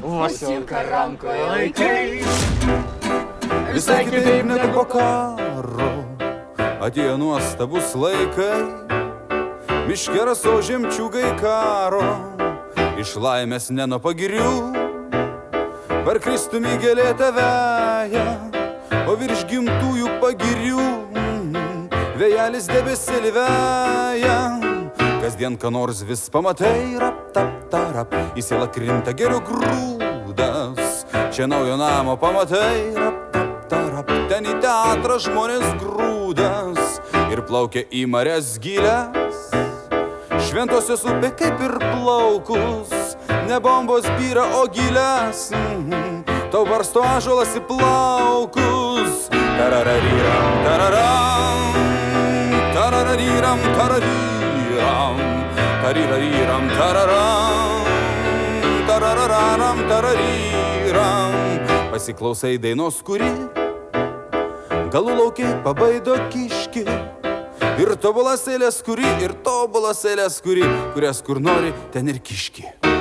Vasilka rankoje laikai. Visai kitaip negu po karo atėjo nuostabus laikai. Miške raso žemčiūgai karo, iš laimės ne nuo pagirių. Parkristumi gėlėtą veją, o virš gimtųjų pagirių vėjelis debesėlį veja. Kasdien ką nors vis pamatai, rap, tap, tarap, į sielą krinta gėrio grūdas. Čia naujo namo pamatai, rap, tap, tarap, ten į teatrą žmonės grūdas ir plaukia į marias gilias. Šventosios upė kaip ir plaukus, ne bombos byra, o gilias. Tau barsto ąžuolas į plaukus. Tarararyram, tararam, tarararyram, tarararyram, tariraryram, tararam, tarararam, tararyram. Pasiklausai dainos, kuri galų laukiai pabaido kiški. Ir tobulas eilės, kuri, kurias kur nori, ten ir kiški.